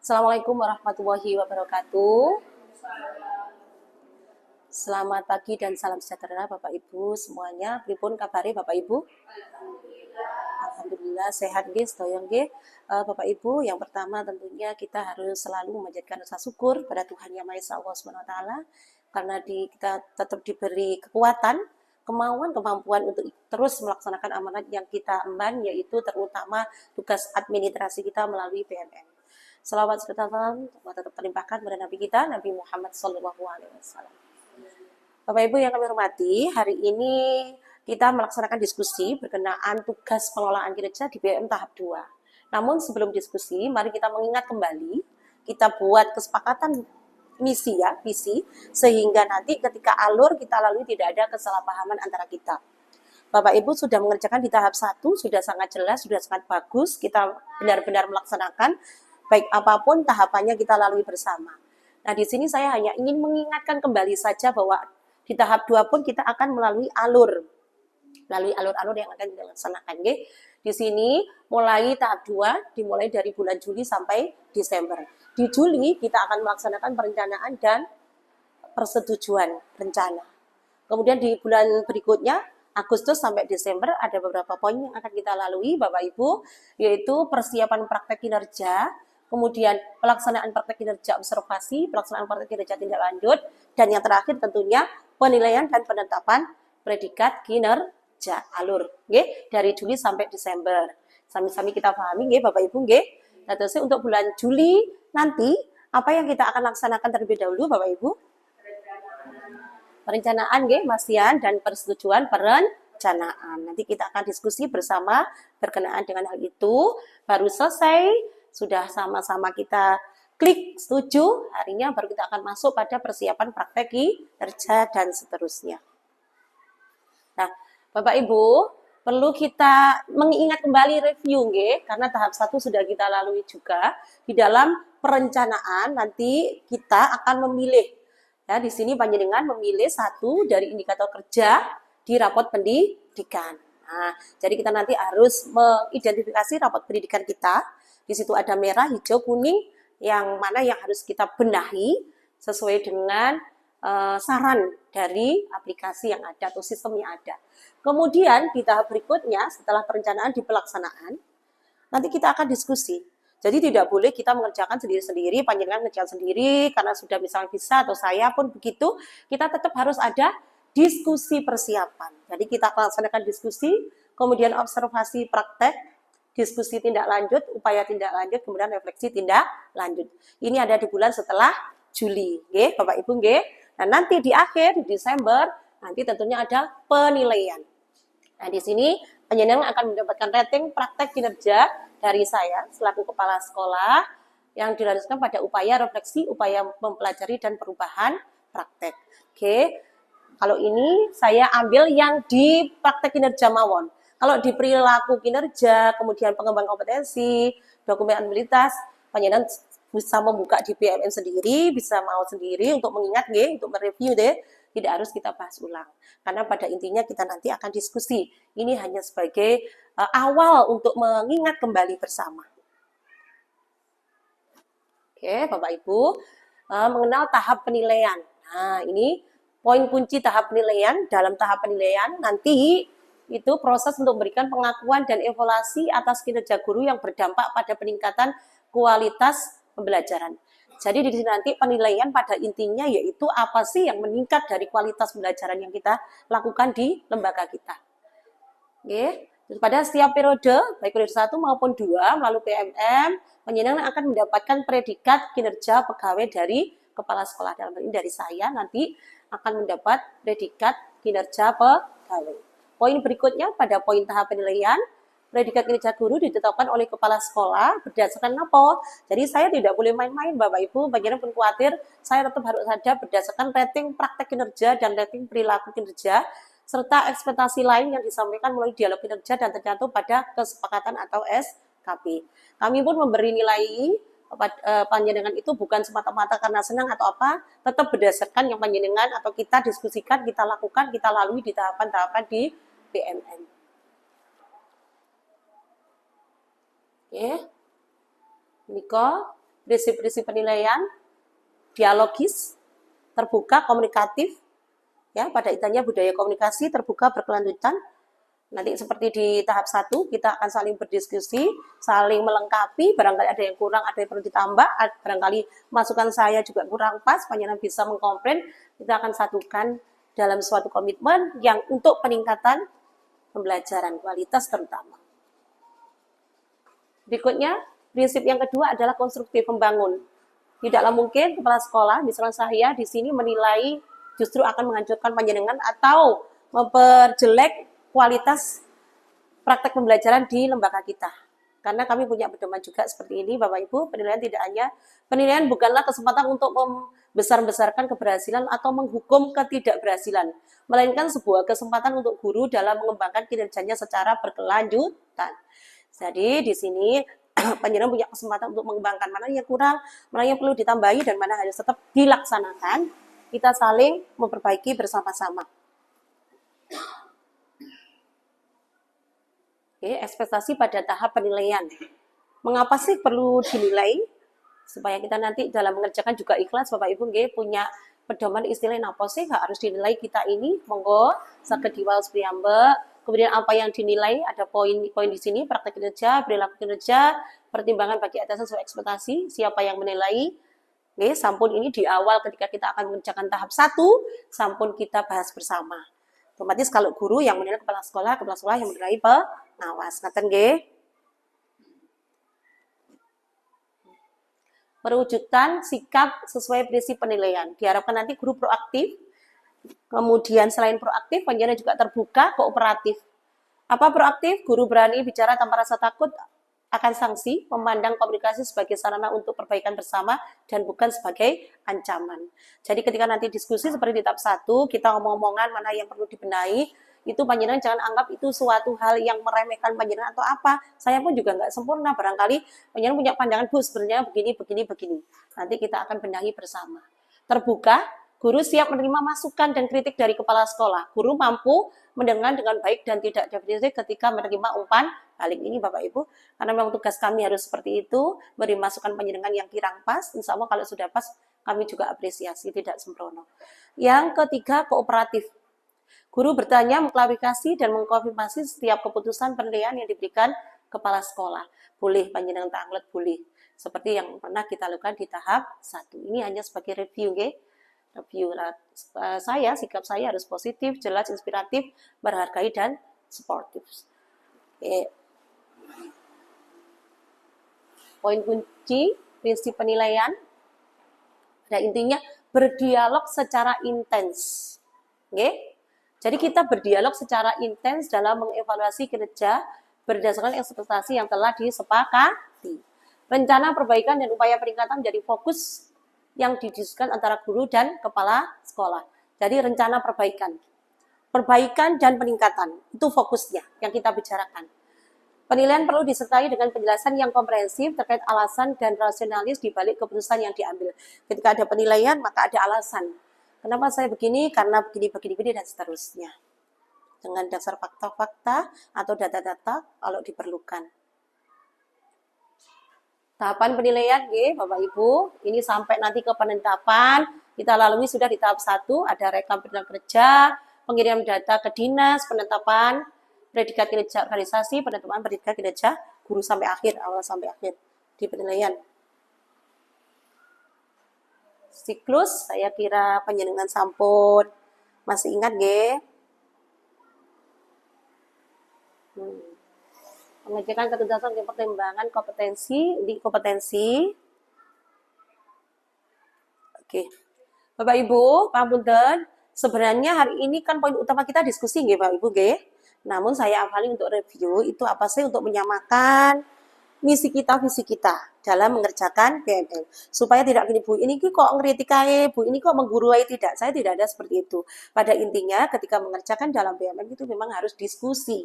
Assalamualaikum warahmatullahi wabarakatuh. Selamat pagi dan salam sejahtera Bapak Ibu semuanya. Pripun kabare Bapak Ibu? Alhamdulillah sehat nggih sedaya nggih. Bapak Ibu, yang pertama tentunya kita harus selalu memanjatkan rasa syukur pada Tuhan Yang Maha Esa Allah Subhanahu wa taala karena kita tetap diberi kekuatan, kemauan, kemampuan untuk terus melaksanakan amanat yang kita emban, yaitu terutama tugas administrasi kita melalui BMN. Salawat serta salam tetap terlimpahkan kepada Nabi kita, Nabi Muhammad SAW. Bapak Ibu yang kami hormati, hari ini kita melaksanakan diskusi berkenaan tugas pengelolaan kinerja di BM tahap 2. Namun sebelum diskusi, mari kita mengingat kembali, kita buat kesepakatan misi ya, visi, sehingga nanti ketika alur kita lalui tidak ada kesalahpahaman antara kita. Bapak Ibu sudah mengerjakan di tahap 1, sudah sangat jelas, sudah sangat bagus, kita benar-benar melaksanakan, baik apapun tahapannya kita lalui bersama. Nah, di sini saya hanya ingin mengingatkan kembali saja bahwa di tahap 2 pun kita akan melalui alur-alur yang akan kita laksanakan. Okay? Di sini mulai tahap 2 dimulai dari bulan Juli sampai Desember. Di Juli kita akan melaksanakan perencanaan dan persetujuan rencana. Kemudian di bulan berikutnya Agustus sampai Desember ada beberapa poin yang akan kita lalui Bapak Ibu, yaitu persiapan praktek kinerja, kemudian pelaksanaan praktek kinerja observasi, pelaksanaan praktek kinerja tindak lanjut, dan yang terakhir tentunya penilaian dan penetapan predikat kinerja alur, nggih, dari Juli sampai Desember. Sami-sami kita pahami nggih Bapak Ibu nggih. Nah, terus untuk bulan Juli nanti apa yang kita akan laksanakan terlebih dahulu Bapak Ibu? Perencanaan nggih, Masian, dan persetujuan perencanaan. Nanti kita akan diskusi bersama berkenaan dengan hal itu. Baru selesai, sudah sama-sama kita klik setuju, harinya baru kita akan masuk pada persiapan praktek kinerja dan seterusnya. Nah, Bapak Ibu, perlu kita mengingat kembali review nggih, karena tahap 1 sudah kita lalui juga. Di dalam perencanaan nanti kita akan memilih, ya di sini panjenengan memilih satu dari indikator kerja di rapot pendidikan. Nah, jadi kita nanti harus mengidentifikasi rapot pendidikan kita. Di situ ada merah, hijau, kuning, yang mana yang harus kita benahi sesuai dengan saran dari aplikasi yang ada atau sistem yang ada. Kemudian di tahap berikutnya setelah perencanaan di pelaksanaan, nanti kita akan diskusi. Jadi tidak boleh kita mengerjakan sendiri-sendiri, panjenengan ngerjakan sendiri karena sudah misalnya bisa atau saya pun begitu, kita tetap harus ada diskusi persiapan. Jadi kita laksanakan diskusi, kemudian observasi praktek, diskusi tindak lanjut, upaya tindak lanjut, kemudian refleksi tindak lanjut. Ini ada di bulan setelah Juli, nggih, Bapak Ibu nggih. Nah, nanti di akhir di Desember nanti tentunya ada penilaian. Nah, di sini panjenengan akan mendapatkan rating praktek kinerja dari saya selaku kepala sekolah yang dilandaskan pada upaya refleksi, upaya mempelajari dan perubahan praktek. Oke. Kalau ini saya ambil yang di praktek kinerja mawon. Kalau di perilaku kinerja, kemudian pengembangan kompetensi, dokumentabilitas, panjenengan bisa membuka di BMN sendiri, bisa mau sendiri untuk mengingat nggih, untuk mereview deh. Tidak harus kita bahas ulang. Karena pada intinya kita nanti akan diskusi. Ini hanya sebagai awal untuk mengingat kembali bersama. Oke, Bapak Ibu, mengenal tahap penilaian. Nah, ini poin kunci tahap penilaian. Dalam tahap penilaian nanti itu proses untuk memberikan pengakuan dan evaluasi atas kinerja guru yang berdampak pada peningkatan kualitas pembelajaran. Jadi di sini nanti penilaian pada intinya yaitu apa sih yang meningkat dari kualitas pembelajaran yang kita lakukan di lembaga kita. Oke. Pada setiap periode, baik periode 1 maupun 2 melalui PMM, panjenengan akan mendapatkan predikat kinerja pegawai dari kepala sekolah. Dalam hal ini dari saya nanti akan mendapat predikat kinerja pegawai. Poin berikutnya pada poin tahap penilaian, predikat kinerja guru ditetapkan oleh kepala sekolah berdasarkan apa? Jadi saya tidak boleh main-main Bapak Ibu, bagian pun khawatir, saya tetap harus ada berdasarkan rating praktek kinerja dan rating perilaku kinerja, serta ekspektasi lain yang disampaikan melalui dialog kinerja dan tercantum pada kesepakatan atau SKP. Kami pun memberi nilai panjenengan itu bukan semata-mata karena senang atau apa, tetap berdasarkan yang panjenengan atau kita diskusikan, kita lakukan, kita lalui di tahapan-tahapan di BMN. Oke, Niko prinsip-prinsip penilaian dialogis, terbuka, komunikatif, ya, pada intinya budaya komunikasi terbuka berkelanjutan. Nanti seperti di tahap 1 kita akan saling berdiskusi, saling melengkapi, barangkali ada yang kurang, ada yang perlu ditambah, barangkali masukan saya juga kurang pas, panjenengan bisa mengkomplain, kita akan satukan dalam suatu komitmen yang untuk peningkatan pembelajaran kualitas terutama. Berikutnya, prinsip yang kedua adalah konstruktif membangun. Tidaklah mungkin kepala sekolah, misalnya saya di sini menilai justru akan menghancurkan panjenengan atau memperjelek kualitas praktek pembelajaran di lembaga kita. Karena kami punya pedoman juga seperti ini, Bapak Ibu, penilaian bukanlah kesempatan untuk membesar-besarkan keberhasilan atau menghukum ketidakberhasilan, melainkan sebuah kesempatan untuk guru dalam mengembangkan kinerjanya secara berkelanjutan. Jadi di sini panjenengan punya kesempatan untuk mengembangkan mana yang kurang, mana yang perlu ditambahi, dan mana harus tetap dilaksanakan. Kita saling memperbaiki bersama-sama. Oke, ekspektasi pada tahap penilaian. Mengapa sih perlu dinilai? Supaya kita nanti dalam mengerjakan juga ikhlas, Bapak Ibu punya pedoman istilah apa sih harus dinilai kita ini? Monggo saged diwaos priyambek. Kemudian apa yang dinilai, ada poin-poin di sini, praktek kinerja, perilaku kinerja, pertimbangan bagi atasan sesuai ekspektasi, siapa yang menilai. Oke, sampun ini di awal ketika kita akan mengerjakan tahap 1, sampun kita bahas bersama. Otomatis kalau guru yang menilai kepala sekolah yang menilai pengawas. Ngaten nggih. Perwujudan sikap sesuai prinsip penilaian. Diharapkan nanti guru proaktif. Kemudian selain proaktif, panjenengan juga terbuka, kooperatif. Apa proaktif? Guru berani bicara tanpa rasa takut akan sanksi, memandang komunikasi sebagai sarana untuk perbaikan bersama dan bukan sebagai ancaman. Jadi ketika nanti diskusi seperti di tahap 1, kita ngomong-ngomongan mana yang perlu dibenahi, itu panjenengan jangan anggap itu suatu hal yang meremehkan panjenengan atau apa. Saya pun juga nggak sempurna, barangkali panjenengan punya pandangan, Bu, sebenarnya begini. Nanti kita akan benahi bersama. Terbuka, guru siap menerima masukan dan kritik dari kepala sekolah. Guru mampu mendengar dengan baik dan tidak defensif ketika menerima umpan balik. Ini Bapak Ibu, karena memang tugas kami harus seperti itu, beri masukan panjenengan yang kurang pas. Insya Allah kalau sudah pas, kami juga apresiasi, tidak sembrono. Yang ketiga, kooperatif. Guru bertanya, mengklarifikasi dan mengkonfirmasi setiap keputusan penilaian yang diberikan kepala sekolah. Boleh panjenengan tanglet, boleh. Seperti yang pernah kita lakukan di tahap 1. Ini hanya sebagai review, sikap saya harus positif, jelas, inspiratif, berhargai, dan sportif. Poin kunci prinsip penilaian, pada intinya berdialog secara intens. Jadi kita berdialog secara intens dalam mengevaluasi kinerja berdasarkan ekspektasi yang telah disepakati. Rencana perbaikan dan upaya peningkatan menjadi fokus yang didiskusikan antara guru dan kepala sekolah. Jadi rencana perbaikan dan peningkatan, itu fokusnya yang kita bicarakan. Penilaian perlu disertai dengan penjelasan yang komprehensif terkait alasan dan rasionalis di balik keputusan yang diambil. Ketika ada penilaian, maka ada alasan. Kenapa saya begini? Karena begini, dan seterusnya. Dengan dasar fakta-fakta atau data-data kalau diperlukan. Tahapan penilaian, Bapak Ibu, ini sampai nanti ke penetapan, kita lalui sudah di tahap 1, ada rekam penilaian kerja, pengiriman data ke dinas, penetapan predikat kinerja organisasi, penetapan predikat kinerja guru sampai akhir, awal sampai akhir di penilaian. Siklus, saya kira panjenengan sampun masih ingat, Pengecekan ketuntasan pertimbangan kompetensi, di kompetensi. Oke. Bapak Ibu, Pangapunten, sebenarnya hari ini kan poin utama kita diskusi Bapak Ibu, Namun saya awali untuk review itu apa sih, untuk menyamakan misi kita, visi kita dalam mengerjakan PML. Supaya tidak gini, Bu, ini kok ngeritik Bu, ini kok menggurui, tidak. Saya tidak ada seperti itu. Pada intinya ketika mengerjakan dalam PML itu memang harus diskusi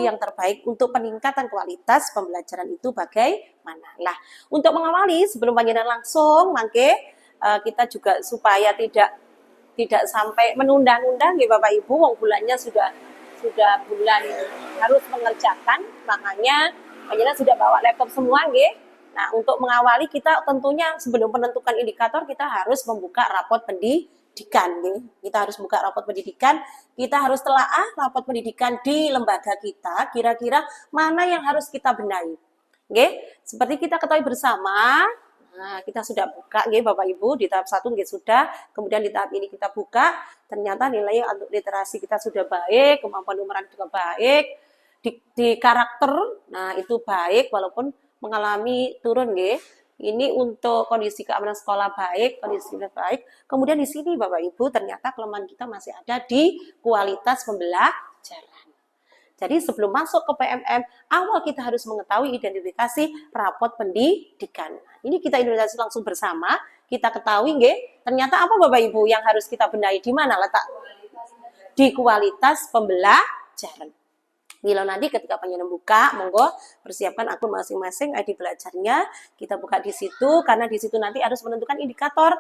yang terbaik untuk peningkatan kualitas pembelajaran itu bagaimana. Nah, untuk mengawali sebelum panjenengan langsung kita juga supaya tidak sampai menunda-nunda Bapak Ibu, wong bulannya sudah bulan harus mengerjakan, makanya panjenengan sudah bawa laptop semua Nah, untuk mengawali kita tentunya sebelum menentukan indikator kita harus membuka rapot pendidikan. Kita harus buka rapot pendidikan, kita harus telaah rapot pendidikan di lembaga kita, kira-kira mana yang harus kita benahi. Seperti kita ketahui bersama, nah, kita sudah buka, Bapak Ibu, di tahap 1 sudah, kemudian di tahap ini kita buka, ternyata nilai untuk literasi kita sudah baik, kemampuan numeran juga baik, di karakter, nah itu baik, walaupun mengalami turun, ini untuk kondisi keamanan sekolah baik, kondisi baik. Kemudian di sini Bapak Ibu ternyata kelemahan kita masih ada di kualitas pembelajaran. Jadi sebelum masuk ke PMM, awal kita harus mengetahui identifikasi rapot pendidikan. Ini kita identifikasi langsung bersama, kita ketahui, ternyata apa Bapak Ibu yang harus kita benahi, di mana letak? Di kualitas pembelajaran. Bila nanti ketika penyelenggara buka, monggo persiapkan akun masing-masing ID belajarnya, kita buka di situ, karena di situ nanti harus menentukan indikator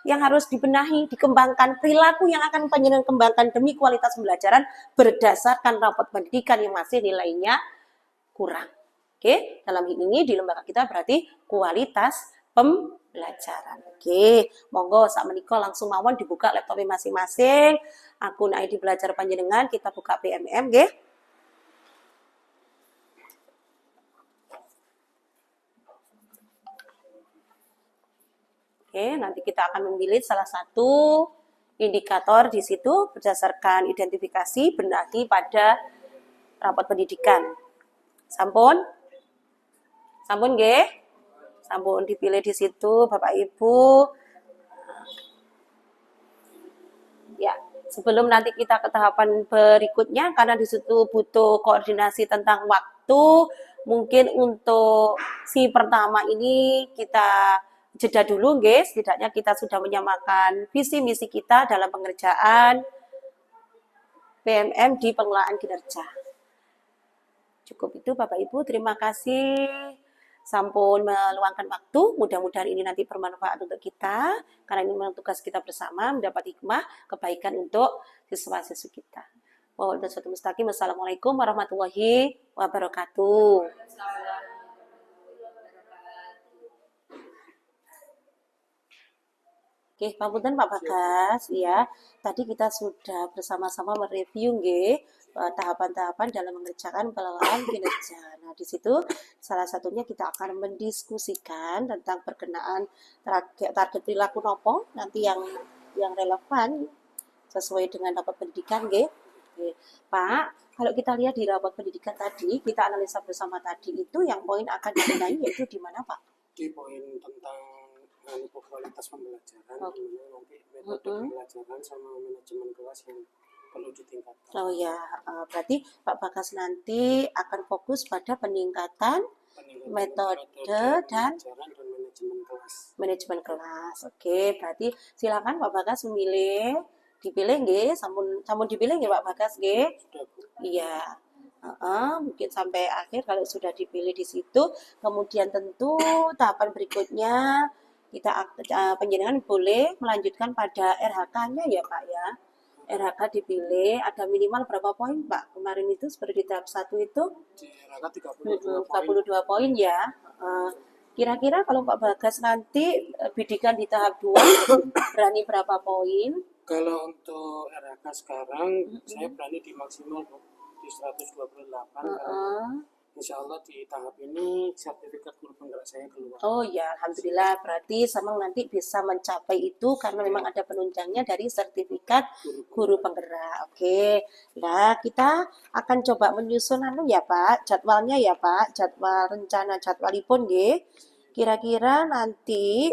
yang harus dibenahi, dikembangkan, perilaku yang akan penyelenggara kembangkan demi kualitas pembelajaran berdasarkan rapot pendidikan yang masih nilainya kurang. Dalam hal ini di lembaga kita berarti kualitas pembelajaran. Monggo sak menika langsung mawon dibuka laptopnya masing-masing, akun ID belajar panjenengan, kita buka PMM, nanti kita akan memilih salah satu indikator di situ berdasarkan identifikasi benahi pada rapot pendidikan. Sampun? Sampun Sampun dipilih di situ Bapak Ibu. Ya, sebelum nanti kita ke tahapan berikutnya, karena di situ butuh koordinasi tentang waktu, mungkin untuk si pertama ini kita jeda dulu, setidaknya kita sudah menyamakan visi misi kita dalam pengerjaan PMM di pengelolaan kinerja. Cukup itu Bapak Ibu, terima kasih. Sampun meluangkan waktu, mudah-mudahan ini nanti bermanfaat untuk kita, karena ini memang tugas kita bersama, mendapat hikmah, kebaikan untuk siswa-siswi kita. Wassalamualaikum warahmatullahi wabarakatuh. Pangapunten Pak Bagas, ya. Tadi kita sudah bersama-sama mereview tahapan-tahapan dalam mengerjakan pengelolaan kinerja. Nah, di situ salah satunya kita akan mendiskusikan tentang berkenaan target perilaku nopo nanti yang relevan sesuai dengan rapot pendidikan, Pak. Kalau kita lihat di rapot pendidikan tadi, kita analisa bersama tadi itu yang poin akan dibenahi yaitu di mana, Pak? Di poin tentang kualitas pembelajaran, nanti metode pembelajaran sama manajemen kelas yang perlu ditingkatkan. Oh ya, berarti Pak Bagas nanti akan fokus pada peningkatan metode dan manajemen kelas. Oke, berarti silakan Pak Bagas dipilih sampun dipilih Pak Bagas Iya. Mungkin sampai akhir kalau sudah dipilih di situ, kemudian tentu tahapan berikutnya kita penjenengan boleh melanjutkan pada RH-nya ya Pak ya. RH dipilih, ada minimal berapa poin Pak? Kemarin itu seperti di tahap 1 itu? Di RH 32 poin ya. Kira-kira kalau Pak Bagas nanti bidikan di tahap 2 berani berapa poin? Kalau untuk RH sekarang saya berani di maksimal di 128. Insya Allah di tahap ini sertifikat guru penggerak saya keluar. Oh ya, alhamdulillah. Berarti Samang nanti bisa mencapai itu karena memang ada penunjangnya dari sertifikat guru penggerak. Oke. Nah, kita akan coba menyusun ya Pak, jadwalnya ya Pak, rencana jadwalipun Kira-kira nanti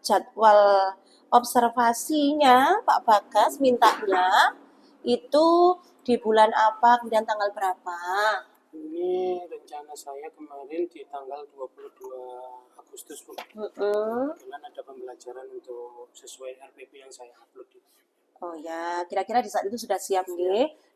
jadwal observasinya Pak Bagas mintanya itu di bulan apa, kemudian tanggal berapa? Ini rencana saya kemarin di tanggal 22 Agustus, Bu. Kebetulan ada pembelajaran untuk sesuai RPP yang saya upload. Oh ya, kira-kira di saat itu sudah siap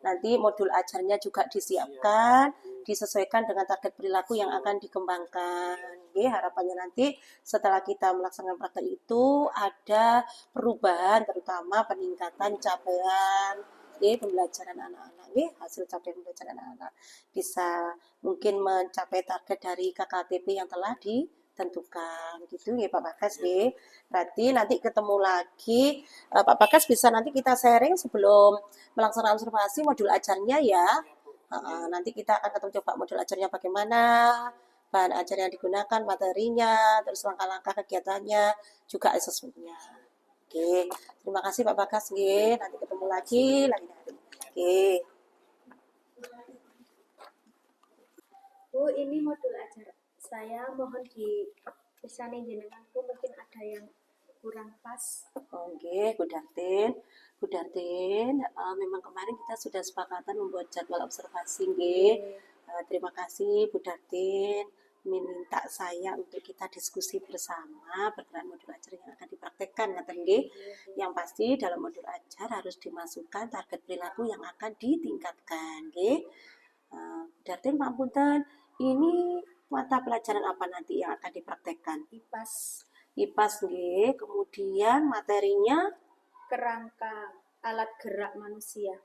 Nanti modul ajarnya juga disiapkan, disesuaikan dengan target perilaku yang akan dikembangkan. Harapannya nanti setelah kita melaksanakan praktek itu ada perubahan, terutama peningkatan capaian pembelajaran anak-anak, hasil capaian pembelajaran anak-anak bisa mungkin mencapai target dari KKTP yang telah tentukan gitu ya Pak Bagas nggih. Berarti nanti ketemu lagi Pak Bagas bisa nanti kita sharing sebelum melaksanakan observasi modul ajarnya ya. Nanti kita akan ketemu coba modul ajarnya bagaimana, bahan ajar yang digunakan, materinya, terus langkah-langkah kegiatannya, juga asesmennya. Oke, terima kasih Pak Bagas nggih. Nanti ketemu lagi lain hari. Oke. Bu, ini modul ajar saya, mohon dipersani jenenganku, mungkin ada yang kurang pas. Oke, Bu Dartin. Bu Dartin, memang kemarin kita sudah sepakatan membuat jadwal observasi, nggih. Terima kasih Bu Dartin meminta saya untuk kita diskusi bersama berkenaan modul ajar yang akan dipraktekkan, ngaten nggih. Yang pasti dalam modul ajar harus dimasukkan target perilaku yang akan ditingkatkan, nggih. Bu Dartin, Panpunten, ini mata pelajaran apa nanti yang akan dipraktekkan? IPAS, IPAS nggih, kemudian materinya kerangka alat gerak manusia.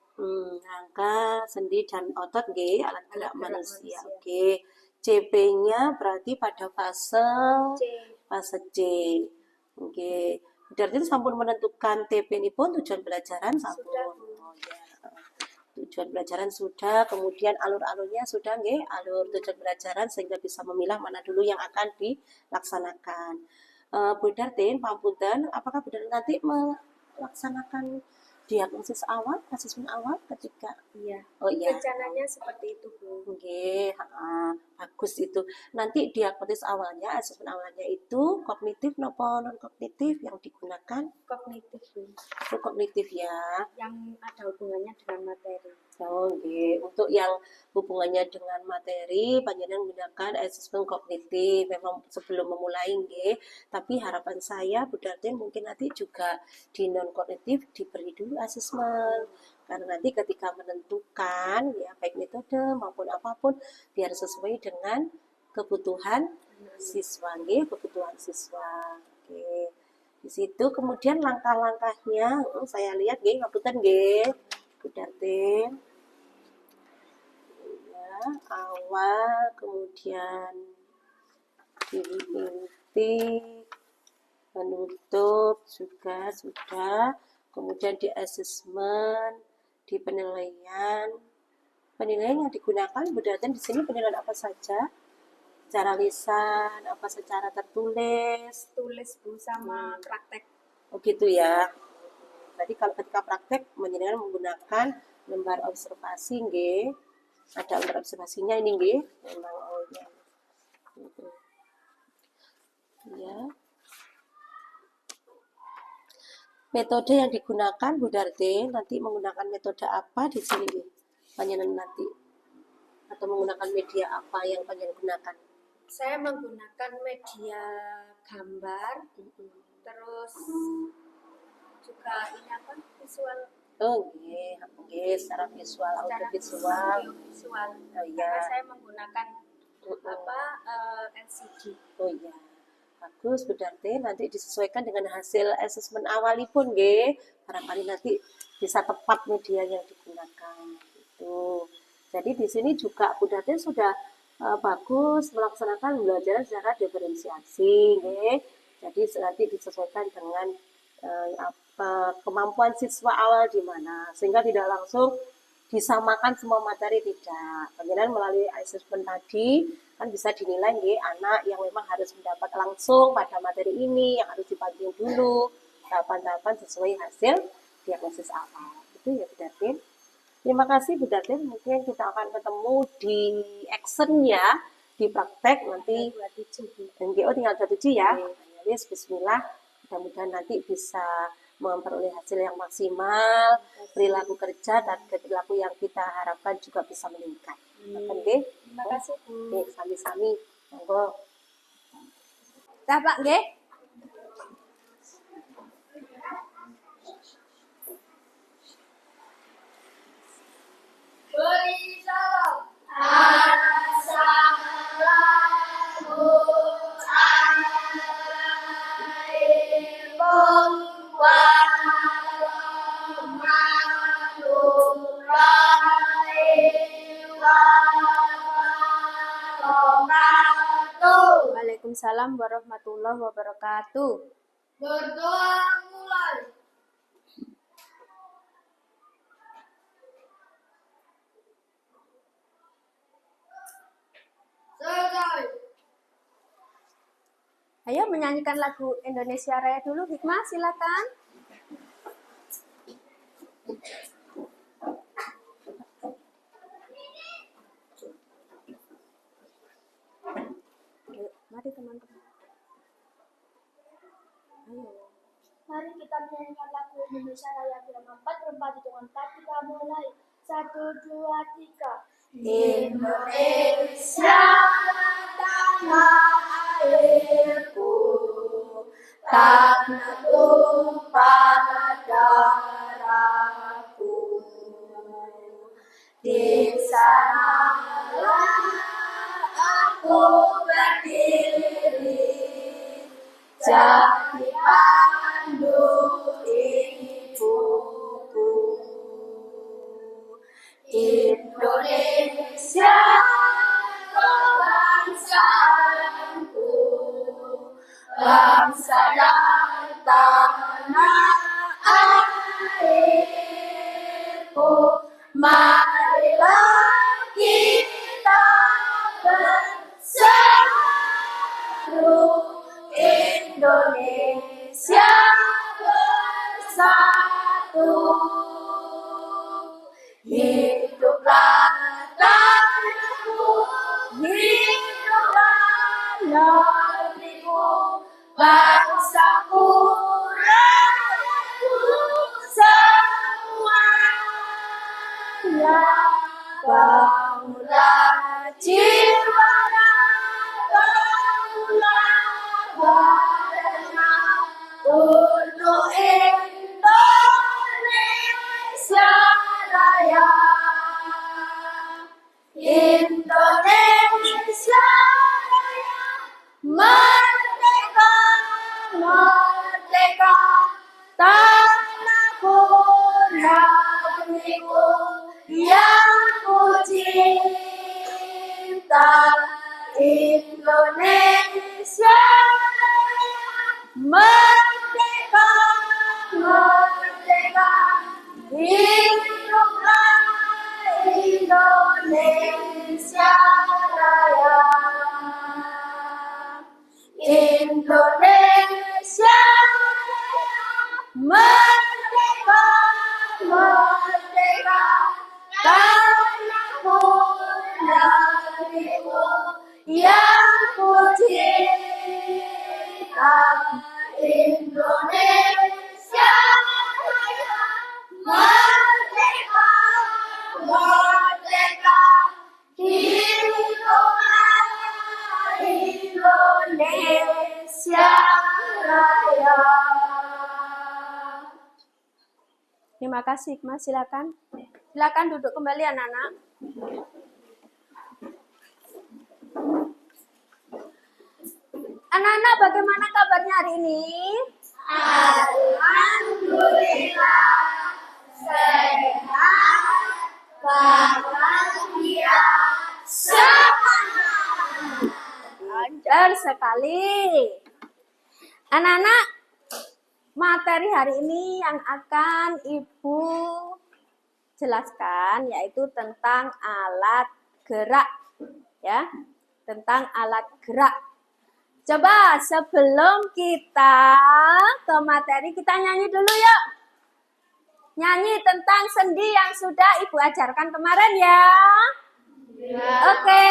rangka, sendi dan otot nggih, alat gerak gerak manusia. manusia. Oke. CP-nya berarti pada fase C. Oke. Berarti sampun menentukan TP ini pun tujuan pelajaran sampun. Sudah, Bu. Oh ya. Tujuan pelajaran sudah, kemudian alur-alurnya sudah nggih, alur tujuan pelajaran sehingga bisa memilah mana dulu yang akan dilaksanakan. Bu Dartin, Panpunten, apakah Bu Dartin nanti melaksanakan diagnosis awal, asesmen awal ketika? Iya. Oh iya. Rencananya seperti itu, Bu. Oke, bagus itu. Nanti diagnosis awalnya, asesmen awalnya itu kognitif nopo non kognitif yang digunakan? Kognitif, Bu. Itu kognitif ya. Yang ada hubungannya dengan materi. Oh, okay. Untuk yang hubungannya dengan materi, panjenengan menggunakan asesmen kognitif. Memang sebelum memulai, nggih. Tapi harapan saya, Bu Dartin mungkin nanti juga di non kognitif diberi dulu asesmen. Karena nanti ketika menentukan, ya baik metode maupun apapun, biar sesuai dengan kebutuhan siswa, nggih, kebutuhan siswa. Oke. Di situ kemudian langkah-langkahnya, saya lihat, nggih, ngapunten, nggih. Bu Dartin, ya, awal, kemudian inti, penutup juga sudah, kemudian di asesmen, di penilaian. Penilaian yang digunakan Bu Dartin di sini penilaian apa saja? Secara lisan, apa secara tertulis? Tulis, Bu, sama praktek. Oh gitu ya. Berarti kalau ketika praktek menjenengan menggunakan lembar observasi nggih. Ada lembar observasinya ini nggih. Memang oh ya. Ya. Metode yang digunakan Bu Dartin nanti menggunakan metode apa di sini nggih? Panjenengan nanti atau menggunakan media apa yang panjenengan gunakan? Saya menggunakan media gambar, terus juga ini apa, visual. Oh nggih, nggih, secara visual, audio visual. Visual. Oh iya. Karena saya menggunakan LCD. Oh iya. Bagus, Bu Dartin, nanti disesuaikan dengan hasil asesmen awalipun nggih. Barangkali nanti bisa tepat media yang digunakan gitu. Jadi di sini juga Bu Dartin sudah bagus melaksanakan pembelajaran secara diferensiasi nggih. Jadi nanti disesuaikan dengan kemampuan siswa awal di mana, sehingga tidak langsung disamakan semua materi, tidak. Kemudian melalui asesmen tadi kan bisa dinilai nggih anak yang memang harus mendapat langsung pada materi ini yang harus dibagi dulu tahapan-tahapan sesuai hasil diagnosis awal. Itu ya Bu Dartin. Terima kasih Bu Dartin. Mungkin kita akan ketemu di action ya, di praktek nanti. NGO tinggal 27 ya. Yes, bismillah. Mudah-mudahan nanti bisa memperoleh hasil yang maksimal, perilaku kerja dan perilaku yang kita harapkan juga bisa meningkat. Oke, Terima kasih, Bu. oke, sami-sami. Monggo. Dah, Pak, nggih. Beri salam. wabarakatuh. Waalaikumsalam warahmatullahi wabarakatuh. Berdoa mulai. Selesai. Ayo menyanyikan lagu Indonesia Raya dulu, Hikmah, silakan. Ayo, mari teman-teman. Ayo. Mari kita menyanyikan lagu Indonesia Raya Irama 4 berempat hitungan 4 kita mulai. 1, 2, 3. Indonesia tanah airku, tanah tumpah darahku. Di sanalah aku berdiri, jadi pandu ibuku. Indonesia bangsaku, bangsa dan tanah airku. Marilah kita bersatu, Indonesia bersatu. Hiduplah tanahku, hiduplah negeriku, bangsaku, rakyatku semuanya. Bangunlah jiwanya, bangunlah badannya untuk Indonesia Raya. Indonesia Raya, merdeka, merdeka, tanahku, negeriku yang ku cinta. Indonesia Raya, merdeka, merdeka, hiduplah Indonesia Raya. Indonesia Raya, merdeka, merdeka, tanahku, negeriku yang ku cinta. Indonesia Raya, merdeka, merdeka, hiduplah Indonesia Raya. Terima kasih, Hikmah, silakan. Silakan duduk kembali anak-anak. Anak-anak, bagaimana kabarnya hari ini? Alhamdulillah, sehat, bahagia, semangat. Lancar sekali. Anak-anak, materi hari ini yang akan Ibu jelaskan yaitu tentang alat gerak, ya, tentang alat gerak. Coba sebelum kita ke materi, kita nyanyi dulu yuk. Nyanyi tentang sendi yang sudah Ibu ajarkan kemarin ya. Oke.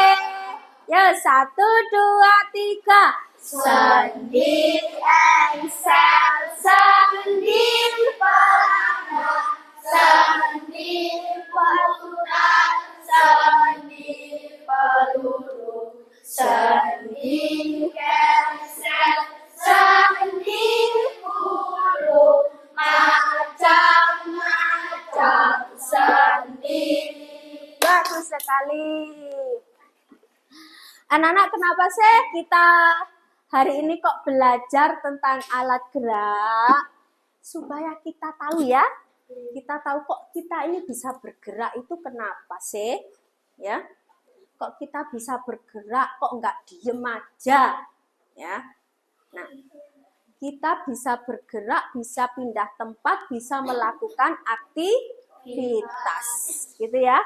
Ya, 1, 2, 3. Sendi engsel, sendi pelana, sendi peluran, sendi peluru, sendi engsel, sendi bulu, macam-macam sendi. Bagus sekali. Anak-anak, kenapa sih kita hari ini kok belajar tentang alat gerak? Supaya kita tahu ya. Kita tahu kok kita ini bisa bergerak itu kenapa sih? Ya. kok kita bisa bergerak, kok nggak diem aja, ya. Nah, kita bisa bergerak, bisa pindah tempat, bisa melakukan aktivitas, gitu ya.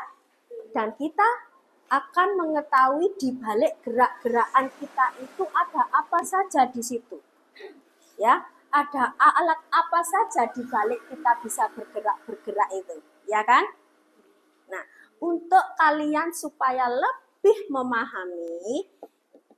Dan kita akan mengetahui di balik gerak-gerakan kita itu ada apa saja di situ. Ya, ada alat apa saja di balik kita bisa bergerak itu, ya kan? Nah, untuk kalian supaya lebih memahami,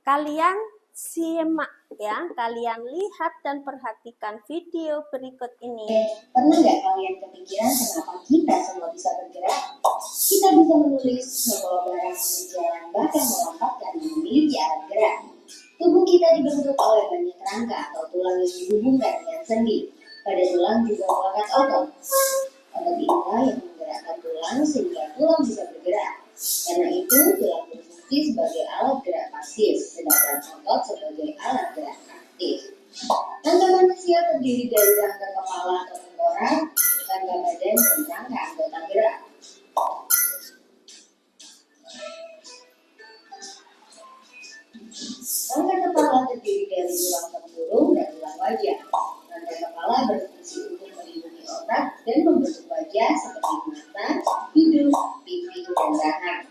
kalian simak ya, kalian lihat dan perhatikan video berikut ini. Pernah nggak kalian kepikiran kenapa kita semua bisa bergerak? Kita bisa menulis, membawa barang, berjalan, bahkan melompat karena memiliki alat gerak. Tubuh kita dibentuk oleh banyak rangka atau tulang yang dihubungkan dengan sendi. Pada tulang juga melekat otot. Otot inilah yang menggerakkan tulang sehingga tulang bisa bergerak. Karena itu, tulang berfungsi sebagai alat gerak pasif, sedangkan otot sebagai alat gerak aktif. Rangka manusia terdiri dari rangka kepala atau tengkorak, rangka badan, dan rangka anggota gerak. Rangka kepala terdiri dari tulang tempurung dan tulang wajah. Rangka kepala berfungsi untuk melindungi otak dan membentuk wajah seperti mata, hidung, pipi, dan rahang.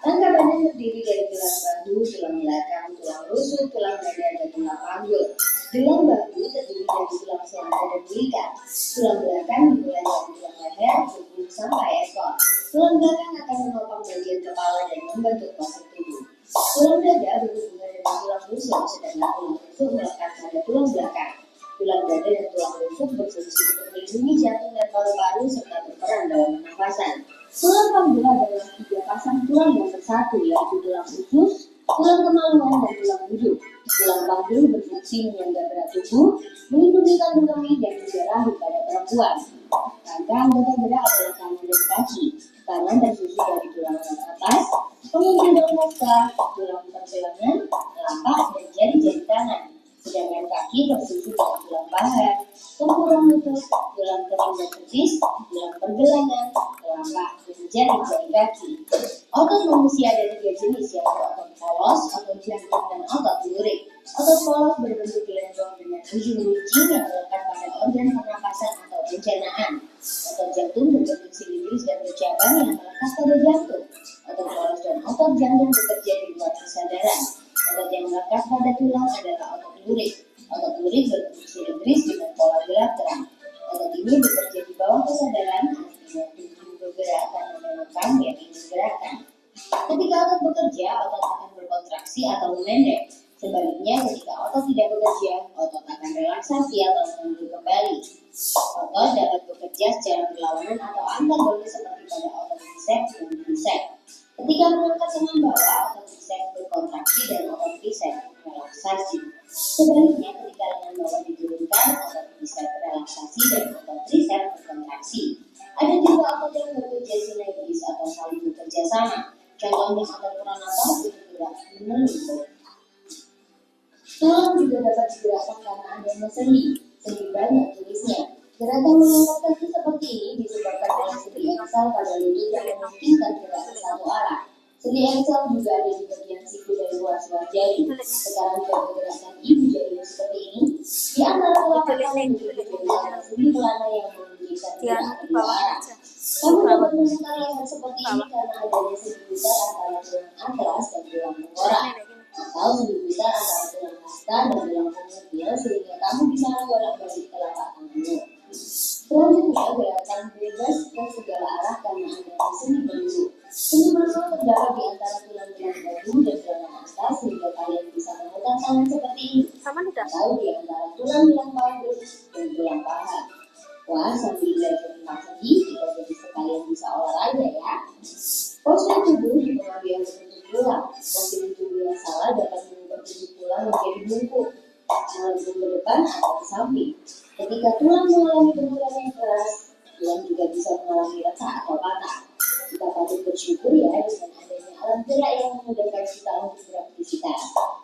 Rangka badan terdiri dari tulang bahu, tulang belakang, tulang rusuk, tulang dada, dan tulang panggul. Tulang bahu terdiri dari tulang selada dan belikat. Tulang belakang dimulai dari tulang leher, punggung, sampai ekor. Tulang belakang akan menopang bagian kepala dan membentuk postur tubuh. Tulang dada berhubungan dengan tulang rusuk, sedangkan tulang rusuk melekat pada tulang belakang. Tulang dada dan tulang rusuk berfungsi untuk melindungi jantung dan paru-paru serta berperan dalam pernafasan. Tulang panggul adalah 3 pasang tulang yang bersatu, yaitu tulang usus, tulang kemaluan, dan tulang hidup. Tulang panggul berfungsi menyangga berat tubuh, melindungi kandung kemih dan juga rahim pada perempuan. Rangka anggota gerak adalah tangan dan kaki. Tangan tersusun dari tulang atas, pengunci dan muka, tulang pergelangan, telapak, dan jari-jari tangan. Sedangkan kaki tersusun dari tulang paha, tempurung lutut, tulang kering dan betis, tulang pergelangan, telapak, dan jari-jari kaki. Otot manusia ada 3 jenis, yaitu otot polos, otot jantung, dan otot lurik. Otot polos berbentuk gelembung dengan ujung runcing yang melekat pada organ pernapasan atau pencernaan. Otot jantung berbentuk silindris dan bercabang yang melekat pada jantung. Otot polos dan otot jantung bekerja di luar kesadaran. Otot yang melekat pada tulang adalah otot lurik. Otot lurik berbentuk silindris dengan pola gerak terang. Otot ini bekerja di bawah kesadaran, artinya tubuh bergerak karena menekan yang ingin gerakan. Ketika otot bekerja, otot akan berkontraksi atau memendek. Sebaliknya, ketika otot tidak bekerja, otot akan relaksasi atau mengundur kembali. Otot dapat bekerja secara berlawanan atau antagonis seperti pada otot triceps dan triceps. Ketika mengangkat tangan bawah, otot triceps berkontraksi dan otot triceps relaksasi. Sebaliknya, ketika lengan bawah diturunkan, otot triceps relaksasi dan otot triceps berkontraksi. Ada juga otot yang bekerja sinergis atau saling bekerja sama. Contohnya otot pronator bergerak menelungkup. Tulang juga dapat digerakkan karena adanya sendi. Sendi banyak jenisnya. Gerakan mengangkat kaki seperti ini disebabkan oleh sendi aksal pada lutut yang memungkinkan gerak ke satu arah. Sendi aksal juga ada di bagian siku dan ruas-ruas jari. Sekarang coba bergerak kaki menjadi seperti ini. Di antara telapak tangan ada sendi pelana yang memungkinkan gerak ke dua arah. Kamu dapat memutar leher seperti ini karena adanya sendi putar antara tulang atlas dan tulang tengkorak. Atau sendi putar antara tulang hasta dan tulang punggung sehingga kamu bisa bolak-balik telapak tanganmu. Selanjutnya, gerakan bebas ke segala arah karena adanya sendi belenggu. Sendi belenggu terdapat di antara tulang-tulang bahu dan tulang atas sehingga kalian bisa memutar tangan seperti ini. Atau di antara tulang-tulang panggul dan tulang paha. Wah, sambil belajar tentang sendi, kita jadi sekalian bisa olahraga ya. Postur tubuh dipengaruhi oleh bentuk tulang. Posisi tubuh yang salah dapat mengubah bentuk tulang menjadi bungkuk, melengkung ke depan atau ke samping. Ketika tulang mengalami benturan yang keras, tulang juga bisa mengalami retak atau patah. Kita patut bersyukur ya dengan adanya alat gerak yang memudahkan kita untuk beraktivitas.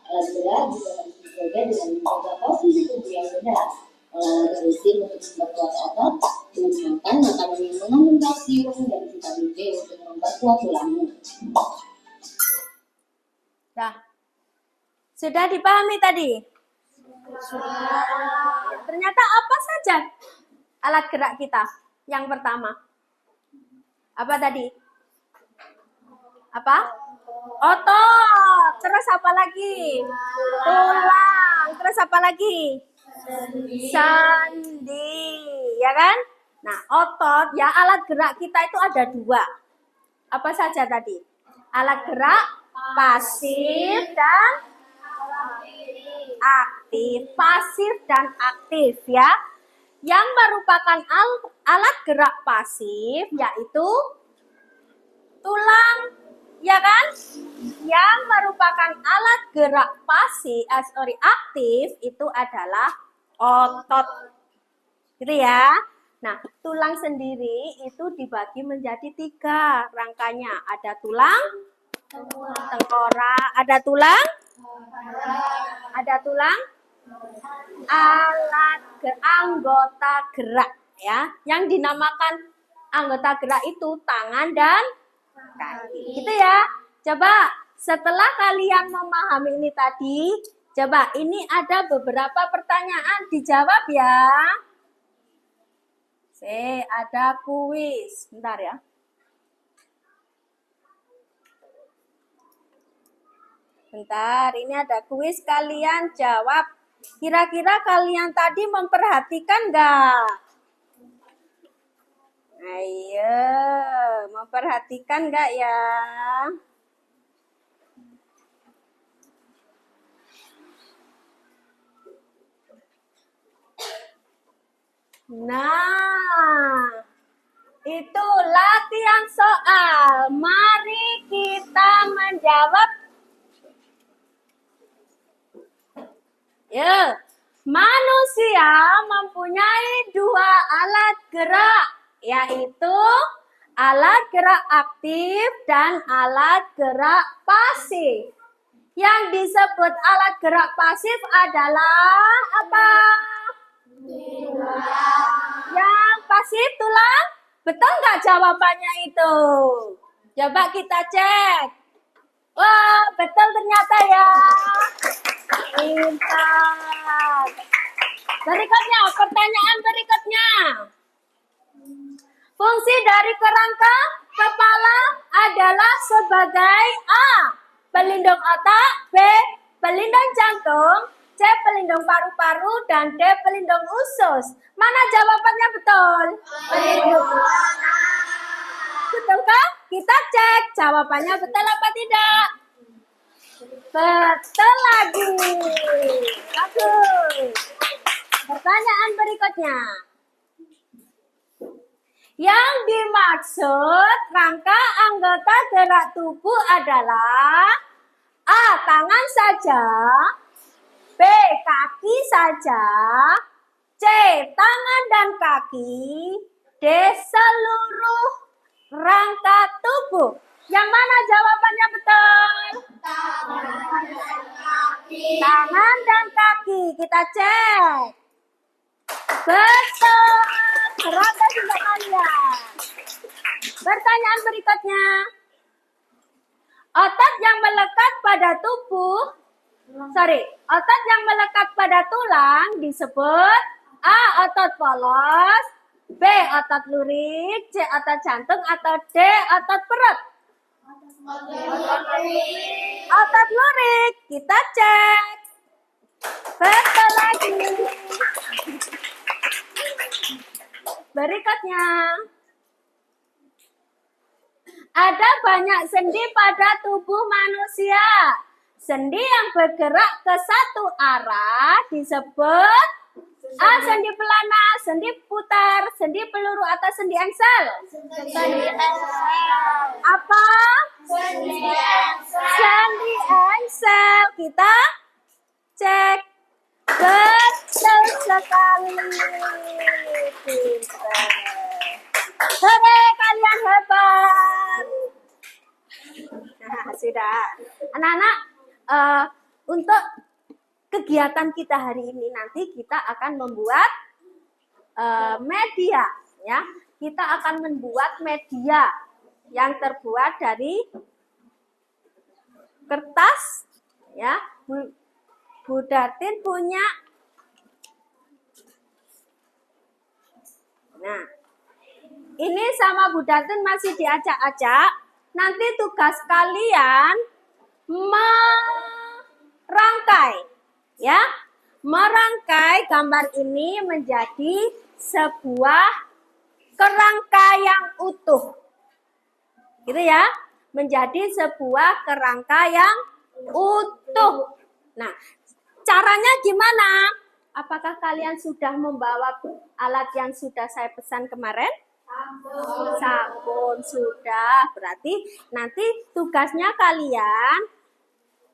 Alat gerak juga harus dijaga dengan menjaga posisi tubuh yang benar. Olahraga rutin untuk memperkuat otot, dan makan makanan yang mengandung kalsium dan vitamin B untuk memperkuat tulangmu. Sudah dipahami tadi? Ternyata apa saja alat gerak kita? Yang pertama. Apa tadi? Apa? Otot. Terus apa lagi? Tulang. Terus apa lagi? Sendi. Ya kan? Nah, otot, ya alat gerak kita itu ada 2. Apa saja tadi? Alat gerak pasif dan aktif. Pasif dan aktif ya. Yang merupakan alat gerak pasif yaitu tulang, ya kan? Yang merupakan alat gerak aktif itu adalah otot. Gitu ya. Nah, tulang sendiri itu dibagi menjadi 3 rangkanya. Ada tulang tengkorak, ada tulang anggota gerak ya. Yang dinamakan anggota gerak itu tangan dan kaki. Gitu ya. Coba setelah kalian memahami ini tadi, coba ini ada beberapa pertanyaan dijawab ya. Ada kuis. Bentar ya. Bentar, ini ada kuis, kalian jawab. Kira-kira kalian tadi memperhatikan nggak? Ayo, memperhatikan nggak ya? Nah, itu latihan soal. Mari kita menjawab. Ya, manusia mempunyai 2 alat gerak, yaitu alat gerak aktif dan alat gerak pasif. Yang disebut alat gerak pasif adalah apa? Yang pasif tulang? Betul nggak jawabannya itu? Coba kita cek. Wah, betul ternyata ya. Pintar. Berikutnya, pertanyaan berikutnya. Fungsi dari kerangka kepala adalah sebagai A. Pelindung otak, B. Pelindung jantung, C. Pelindung paru-paru, dan D. Pelindung usus. Mana jawabannya betul? Pelindung otak. Betulkah? Kita cek jawabannya betul apa tidak. Betul lagi. Bagus. Pertanyaan berikutnya. Yang dimaksud rangka anggota gerak tubuh adalah A. Tangan saja, B. Kaki saja, C. Tangan dan kaki, D. Seluruh rangka tubuh. Yang mana jawabannya betul? Tangan dan kaki. Kita cek. Betul. Serata juga kalian. Pertanyaan berikutnya. Otot yang melekat pada otot yang melekat pada tulang disebut A. Otot polos, B. Otot lurik, C. Otot jantung, atau D. Otot perut. Otot lurik. Kita cek. Betul lagi. Berikutnya. Ada banyak sendi pada tubuh manusia. Sendi yang bergerak ke satu arah disebut A. Sendi pelana, sendi putar, sendi peluru, atau sendi engsel. Sendi engsel. Apa? Sendi engsel. Sendi engsel. Kita cek. Betul sekali. Pintar. Hore, kalian hebat. Nah, sudah. Anak-anak, untuk kegiatan kita hari ini nanti kita akan membuat media, ya. Kita akan membuat media yang terbuat dari kertas, ya, Bu Dartin punya. Nah, ini sama Bu Dartin masih diacak-acak. Nanti tugas kalian merangkai, ya, merangkai gambar ini menjadi sebuah kerangka yang utuh, gitu ya, menjadi sebuah kerangka yang utuh. Nah, caranya gimana? Apakah kalian sudah membawa alat yang sudah saya pesan kemarin? Sabun sudah. Berarti nanti tugasnya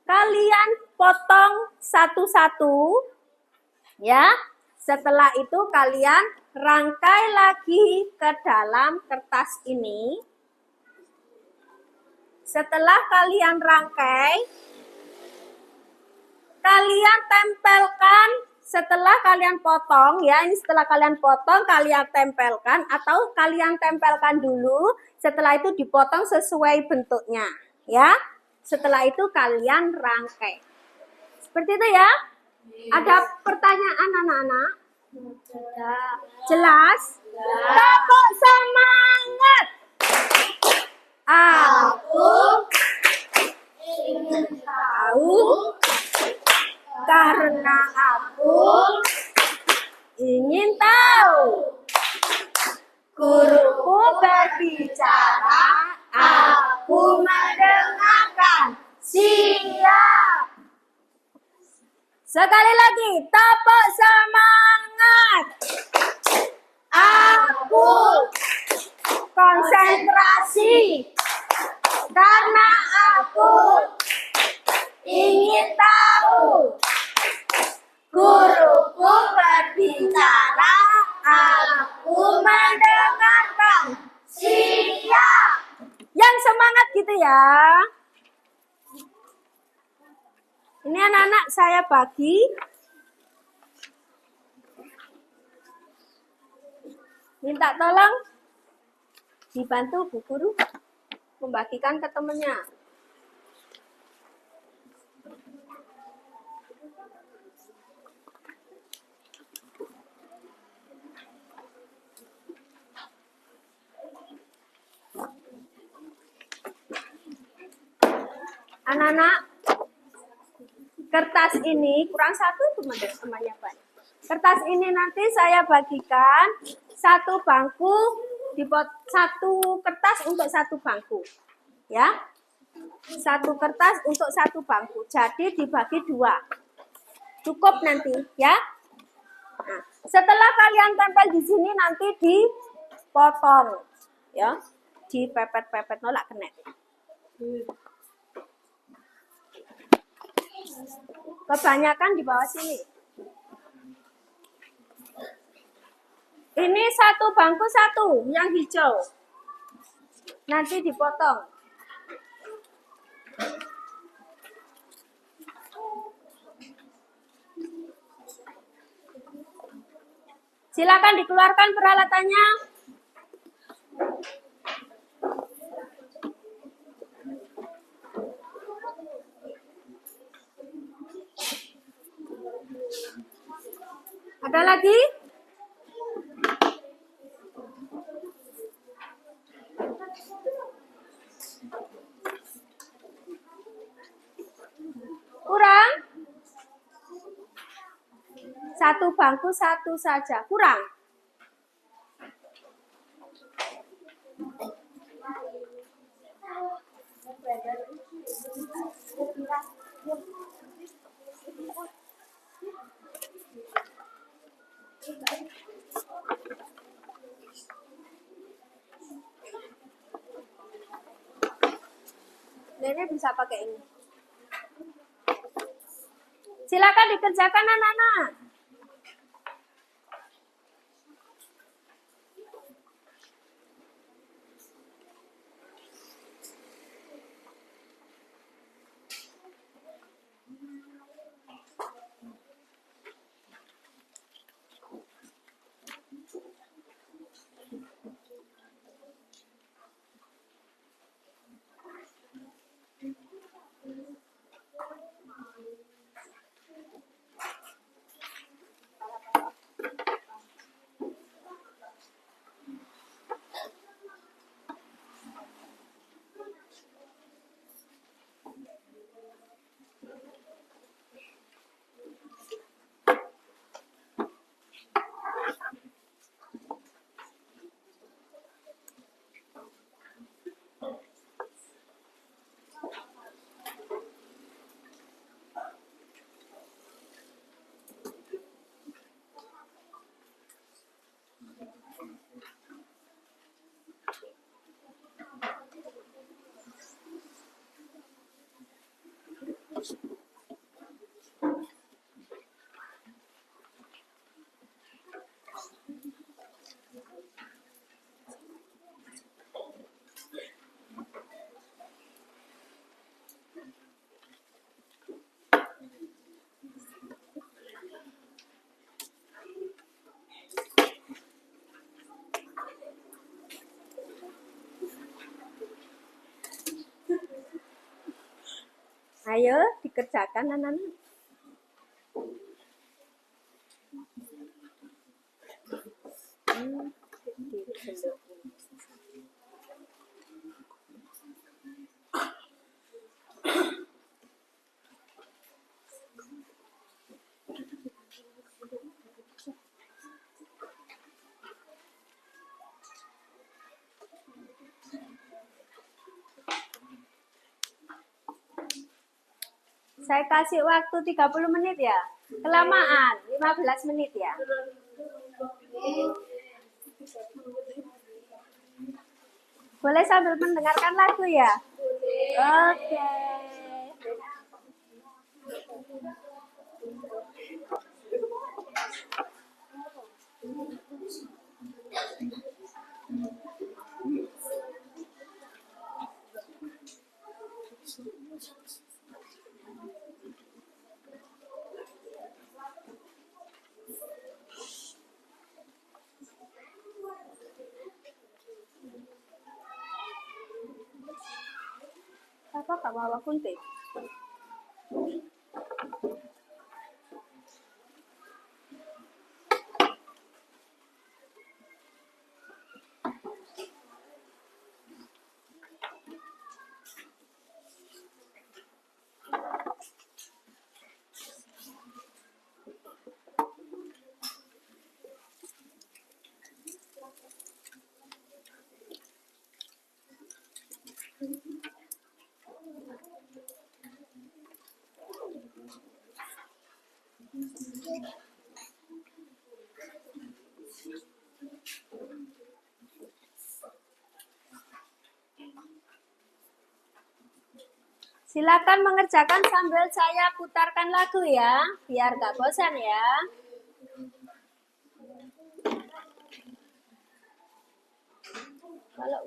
kalian potong satu-satu, ya. Setelah itu kalian rangkai lagi ke dalam kertas ini. Setelah kalian rangkai, kalian tempelkan. Setelah kalian potong, ya, ini setelah kalian potong, kalian tempelkan atau kalian tempelkan dulu. Setelah itu dipotong sesuai bentuknya, ya. Setelah itu kalian rangkai. Seperti itu ya. Ada pertanyaan anak-anak? Jelas? Tepuk semangat. Aku ingin tahu karena aku ingin tahu. Guruku berbicara, aku mendengarkan. Siap. Sekali lagi, tepuk semangat. Aku konsentrasi karena aku ingin tahu. Guruku berbicara, aku mendengarkan. Siap. Yang semangat gitu ya. Ini anak-anak saya bagi. Minta tolong dibantu Bu Guru membagikan ke temannya. Anak-anak, kertas ini kurang satu teman-temannya Pak. Kertas ini nanti saya bagikan satu bangku, satu kertas untuk satu bangku, ya. Satu kertas untuk satu bangku. Jadi dibagi dua. Cukup nanti, ya. Nah, setelah kalian tempel di sini nanti dipotong, ya. Dipepet-pepet nolak kena. Kebanyakan di bawah sini. Ini satu bangku satu, yang hijau. Nanti dipotong. Silakan dikeluarkan peralatannya. Ada lagi? Kurang? Satu bangku satu saja. Kurang? Nenek bisa pakai ini. Silakan dikerjakan anak-anak. Ayo dikerjakan anak-anak. Saya kasih waktu 30 menit ya. Kelamaan, 15 menit ya. Boleh sambil mendengarkan lagu ya? Oke. Apa kamu bawa kunti? Silakan mengerjakan sambil saya putarkan lagu ya, biar gak bosan ya. Kalau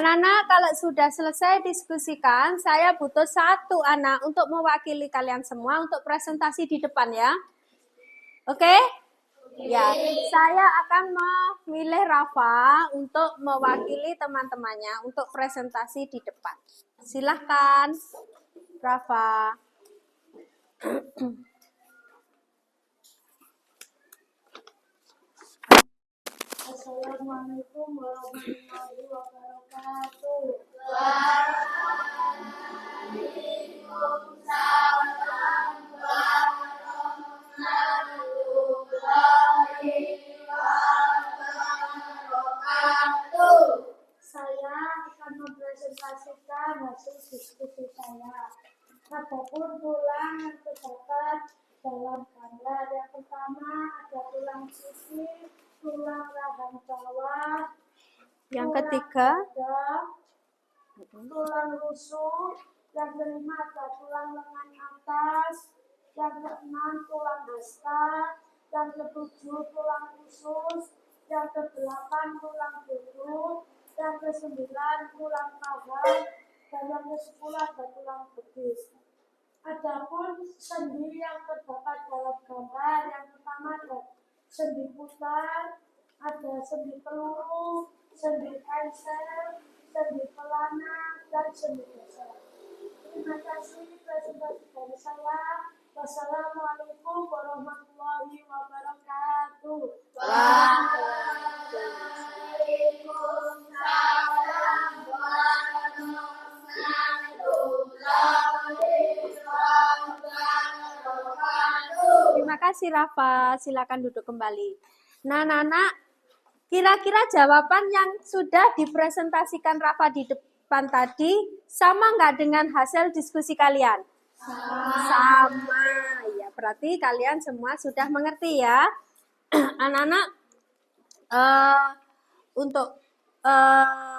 anak-anak, kalau sudah selesai diskusikan, saya butuh satu anak untuk mewakili kalian semua untuk presentasi di depan ya. Oke? Ya, saya akan memilih Rafa untuk mewakili teman-temannya untuk presentasi di depan. Silahkan, Rafa. Assalamualaikum warahmatullahi wabarakatuh. Saya akan mempresentasikan hasil diskusi saya. Adapun tulang yang terdapat dalam gambar yang pertama ada tulang sisi, tulang rahang bawah, Yang tulang ketiga, dada, tulang rusuk, yang kelima ada tulang lengan atas, yang keenam tulang hasta, yang ketujuh tulang usus, yang kedelapan tulang belakang, yang kesembilan tulang paha, dan yang kesepuluh ada tulang betis. Adapun sendi yang terdapat dalam gambar yang pertama ada sendi putar, ada sendi peluru, sendi engsel, sendi pelana, dan sendi dasar. Terima kasih presentasi dari saya. Wassalamualaikum warahmatullahi wabarakatuh. terima kasih Rafa. Silakan duduk kembali. Nah, Nana, kira-kira jawaban yang sudah dipresentasikan Rafa di depan tadi sama nggak dengan hasil diskusi kalian? Sama. Ya, berarti kalian semua sudah mengerti ya. Anak-anak, untuk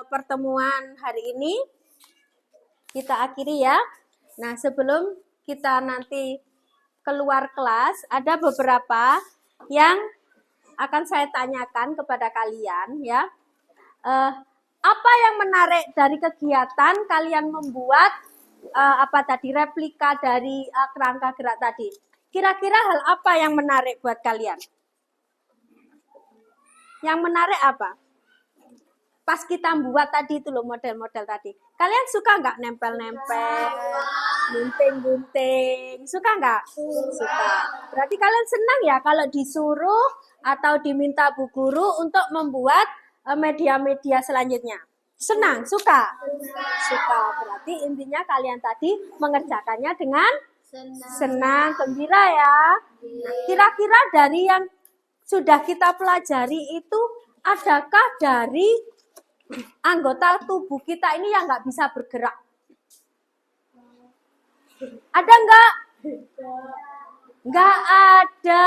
pertemuan hari ini kita akhiri ya. Nah, sebelum kita nanti keluar kelas, ada beberapa yang akan saya tanyakan kepada kalian ya. Apa yang menarik dari kegiatan kalian membuat replika dari kerangka gerak tadi? Kira-kira hal apa yang menarik buat kalian? Yang menarik apa? Pas kita buat tadi itu loh, model-model tadi. Kalian suka nggak nempel-nempel, gunting-gunting? Suka nggak? Suka. Berarti kalian senang ya kalau disuruh atau diminta bu guru untuk membuat media-media selanjutnya? Senang? Suka? Suka. Berarti intinya kalian tadi mengerjakannya dengan senang, gembira ya. Nah, kira-kira dari yang sudah kita pelajari itu, adakah dari anggota tubuh kita ini yang nggak bisa bergerak? Ada nggak? Nggak ada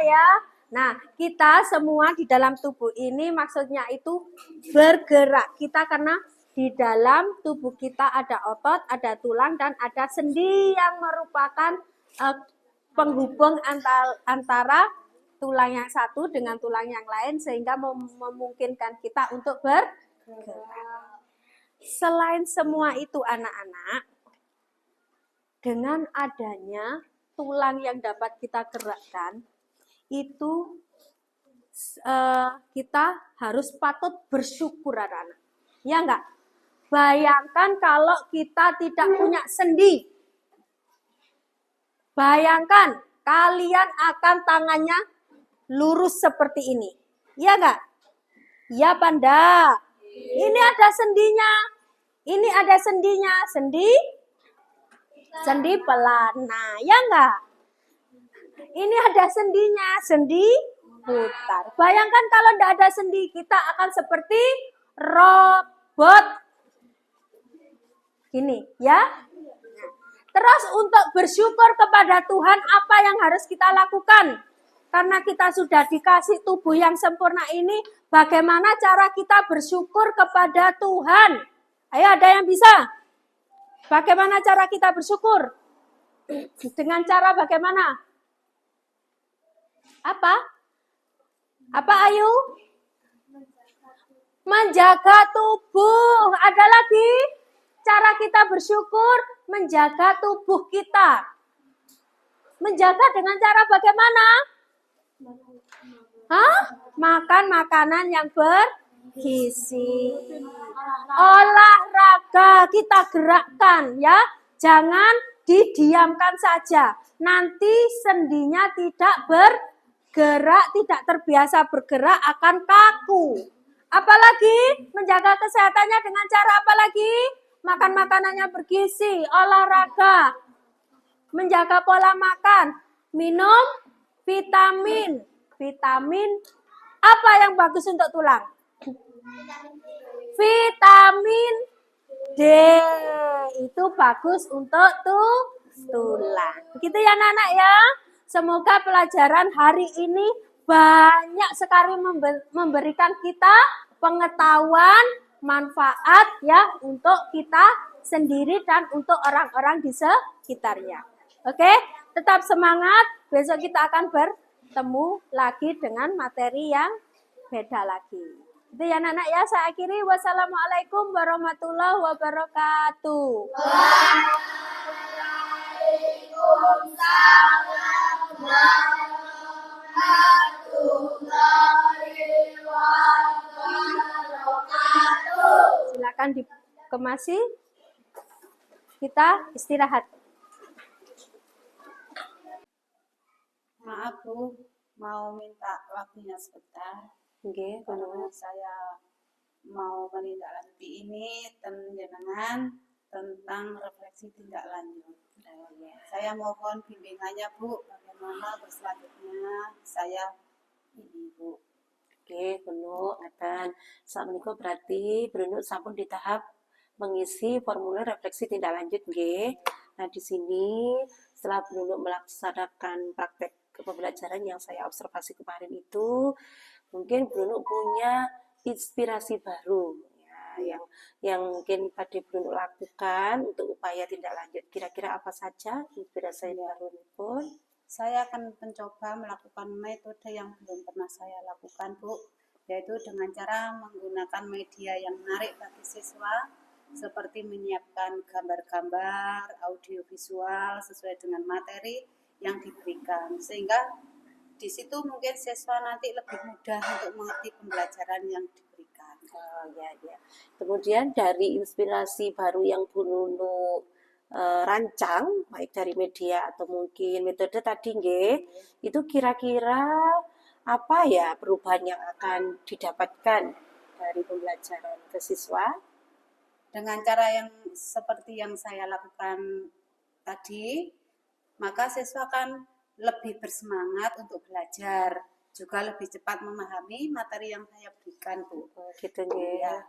ya. Nah, kita semua di dalam tubuh ini maksudnya itu bergerak. Kita karena di dalam tubuh kita ada otot, ada tulang, dan ada sendi yang merupakan penghubung antara tulang yang satu dengan tulang yang lain sehingga memungkinkan kita untuk bergerak. Selain semua itu anak-anak, dengan adanya tulang yang dapat kita gerakkan, itu kita harus patut bersyukur anak-anak. Ya enggak? Bayangkan kalau kita tidak punya sendi. Bayangkan kalian akan tangannya lurus seperti ini. Ya enggak? Ya Panda. Ini ada sendinya. Ini ada sendinya. Sendi pelana. Ya enggak? Ini ada sendinya. Sendi putar. Bayangkan kalau tidak ada sendi, kita akan seperti robot. Gini, ya. Terus untuk bersyukur kepada Tuhan, apa yang harus kita lakukan? Karena kita sudah dikasih tubuh yang sempurna ini, bagaimana cara kita bersyukur kepada Tuhan? Ayo, ada yang bisa? Bagaimana cara kita bersyukur? Dengan cara bagaimana? Apa? Apa Ayu? Menjaga tubuh. Ada lagi? Cara kita bersyukur menjaga tubuh kita. Menjaga dengan cara bagaimana? Makan makanan yang bergizi. Olahraga, kita gerakkan ya. Jangan didiamkan saja. Nanti sendinya tidak bergerak, tidak terbiasa bergerak, akan kaku. Apalagi menjaga kesehatannya dengan cara apa lagi? Makan makanannya bergizi, olahraga, menjaga pola makan, minum vitamin. Vitamin apa yang bagus untuk tulang? Vitamin D. Itu bagus untuk tulang. Begitu ya anak-anak ya. Semoga pelajaran hari ini banyak sekali memberikan kita pengetahuan, manfaat ya untuk kita sendiri dan untuk orang-orang di sekitarnya. Oke, tetap semangat. Besok kita akan bertemu lagi dengan materi yang beda lagi. Itu ya anak-anak ya, saya akhiri. Wassalamualaikum warahmatullahi wabarakatuh. Waalaikumsalam warahmatullahi wabarakatuh. Silakan dikemasi. Kita istirahat. Maaf Bu, mau minta waktunya sebentar. Nggih, Karena saya mau menindaklanjuti ini jenengan tentang refleksi tindak lanjut. Saya mohon bimbingannya Bu, bagaimana berselanjutnya saya ini Bu. Oke, Bunuk, ngaten. Sakmenika berarti Bunuk sampun di tahap mengisi formulir refleksi tindak lanjut nggih. Nah, di sini setelah Bunuk melaksanakan praktek pembelajaran yang saya observasi kemarin itu, mungkin Bunuk punya inspirasi baru ya, yang mungkin pada Bunuk lakukan untuk upaya tindak lanjut. Kira-kira apa saja inspirasi baru pun? Saya akan mencoba melakukan metode yang belum pernah saya lakukan Bu, yaitu dengan cara menggunakan media yang menarik bagi siswa, seperti menyiapkan gambar-gambar, audiovisual sesuai dengan materi yang diberikan, sehingga di situ mungkin siswa nanti lebih mudah untuk mengerti pembelajaran yang diberikan. Oh ya ya. Kemudian dari inspirasi baru yang Bu Nunu rancang, baik dari media atau mungkin metode tadi nggih, itu kira-kira apa ya perubahan yang akan didapatkan dari pembelajaran ke siswa? Dengan cara yang seperti yang saya lakukan tadi, maka siswa akan lebih bersemangat untuk belajar, juga lebih cepat memahami materi yang saya berikan Bu. Gitu nggih. Ya.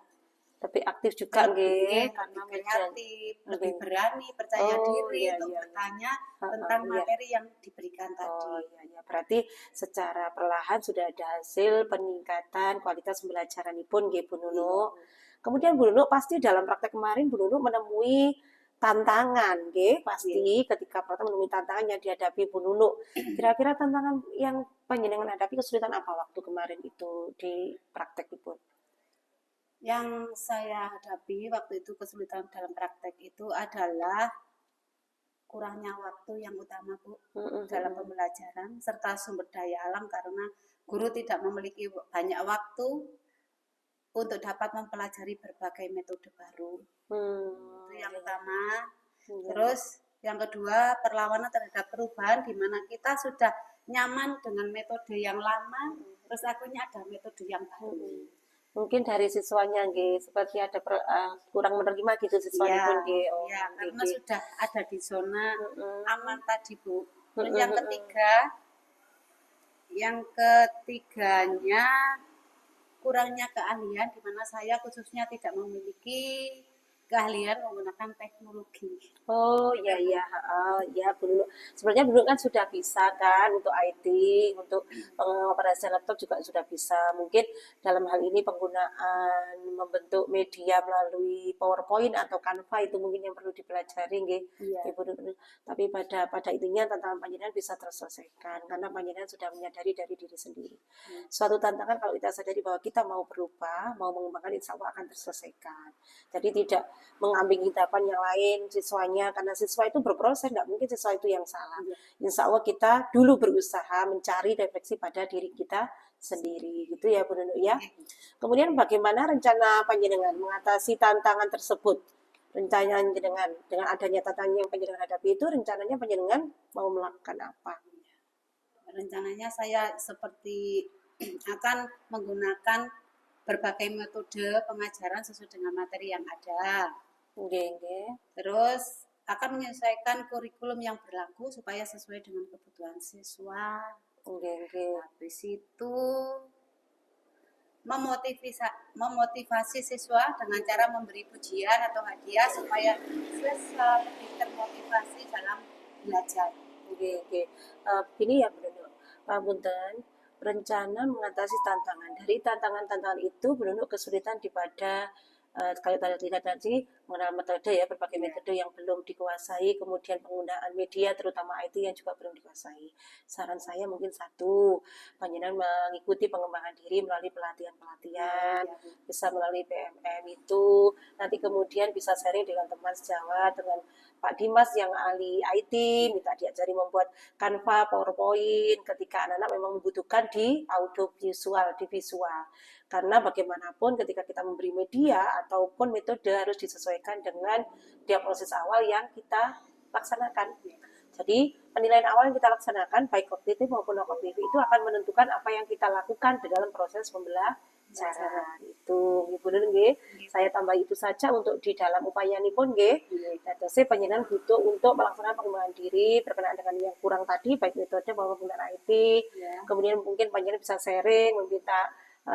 Lebih aktif juga nggih karena lebih media. kreatif, lebih berani, percaya diri iya, untuk iya. bertanya tentang iya. materi yang diberikan tadi. Oh iya, iya. Berarti secara perlahan sudah ada hasil peningkatan kualitas pembelajaran pun nggih Bu Nunu. Kemudian Bu Nunu pasti dalam praktek kemarin Bu Nunu menemui tantangan nggih, pasti ketika pertama menemui tantangan yang dihadapi Bu Nunu. Kira-kira tantangan yang panjenengan hadapi kesulitan apa waktu kemarin itu di praktek itu? Yang saya hadapi waktu itu kesulitan dalam praktek itu adalah kurangnya waktu yang utama Bu dalam pembelajaran serta sumber daya alam, karena guru tidak memiliki banyak waktu untuk dapat mempelajari berbagai metode baru. Itu yang utama. Terus yang kedua, perlawanan terhadap perubahan, di mana kita sudah nyaman dengan metode yang lama, terus akhirnya ada metode yang baru. Mungkin dari siswanya nggih seperti ada kurang menerima gitu siswanya pun nggih. Oh, ya, karena nggih. sudah ada di zona aman tadi Bu. Terus yang ketiganya kurangnya keahlian, di mana saya khususnya tidak memiliki keahlian menggunakan teknologi. Oh iya iya, ya Bu Nunu. Sebenarnya Bu Nunu kan sudah bisa kan untuk IT, untuk pengoperasian laptop juga sudah bisa. Mungkin dalam hal ini penggunaan membentuk media melalui PowerPoint atau Canva itu mungkin yang perlu dipelajari nggih, Ibu Nunu. Tapi pada intinya tantangan panjenengan bisa terselesaikan karena panjenengan sudah menyadari dari diri sendiri. Suatu tantangan kalau kita sadari bahwa kita mau berubah, mau mengembangkan, insya Allah akan terselesaikan. Jadi tidak mengambing hidapan yang lain siswanya, karena siswa itu berproses, tidak mungkin siswa itu yang salah. Insya Allah kita dulu berusaha mencari refleksi pada diri kita sendiri, gitu ya Bu Nunuk ya. Kemudian bagaimana rencana panjenengan mengatasi tantangan tersebut? Rencana panjenengan dengan adanya tantangan yang panjenengan hadapi itu, rencananya panjenengan mau melakukan apa? Rencananya saya seperti akan menggunakan berbagai metode pengajaran sesuai dengan materi yang ada. Nggih, nggih. Terus akan menyesuaikan kurikulum yang berlaku supaya sesuai dengan kebutuhan siswa. Nggih, nggih. Habis itu memotivasi siswa dengan cara memberi pujian atau hadiah supaya siswa lebih termotivasi dalam belajar. Oke, oke. Begini ya, Bu Nunuk. Punten, rencana mengatasi tantangan. Dari tantangan-tantangan itu, Bu Nunuk kesulitan di pada kalau tadi mengenal metode ya, berbagai metode yang belum dikuasai, kemudian penggunaan media terutama IT yang juga belum dikuasai. Saran saya mungkin satu, panjenengan mengikuti pengembangan diri melalui pelatihan-pelatihan, bisa melalui PMM itu, nanti kemudian bisa sharing dengan teman sejawat, dengan Pak Dimas yang ahli IT, minta diajari membuat Canva, PowerPoint, ketika anak-anak memang membutuhkan di audiovisual, di visual. Karena bagaimanapun ketika kita memberi media ataupun metode harus disesuaikan dengan diagnosis awal yang kita laksanakan. Jadi penilaian awal yang kita laksanakan baik kognitif maupun non kognitif itu akan menentukan apa yang kita lakukan di dalam proses pembelajaran itu. Ibu nggih, saya tambah itu saja untuk di dalam upaya ini pun nggih. Jadi panjenengan butuh untuk melaksanakan pengembangan diri berkenaan dengan yang kurang tadi baik metode maupun penggunaan IT. Kemudian mungkin panjenengan bisa sharing, meminta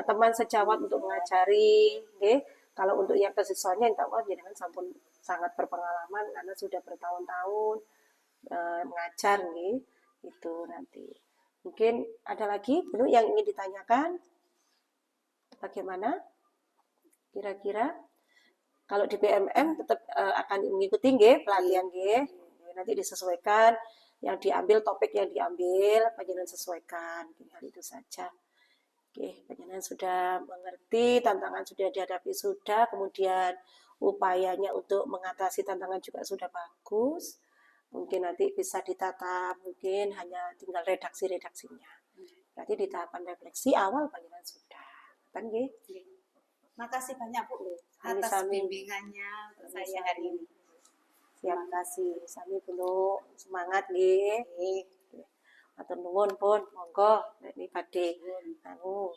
teman sejawat untuk mengajari, okay? Kalau untuk yang kesiswanya, insya Allah jenengan sampun sangat berpengalaman karena sudah bertahun-tahun mengajar, okay? Itu nanti. Mungkin ada lagi belum yang ingin ditanyakan? Bagaimana? Kira-kira? Kalau di PMM tetap akan mengikuti, okay? Pelatihan, okay? Nanti disesuaikan yang diambil, topik yang diambil, panjenengan sesuaikan, tinggal itu saja. Oke, panjenengan sudah mengerti, tantangan sudah dihadapi sudah, kemudian upayanya untuk mengatasi tantangan juga sudah bagus. Mungkin nanti bisa ditata, mungkin hanya tinggal redaksi-redaksinya. Berarti di tahapan refleksi awal panjenengan sudah. Kan nggih? Makasih banyak Bu atas bimbingannya untuk saya hari ini. Terima kasih. Sami dulu semangat nggih. Matur nuwun pun, monggo nek badhe anu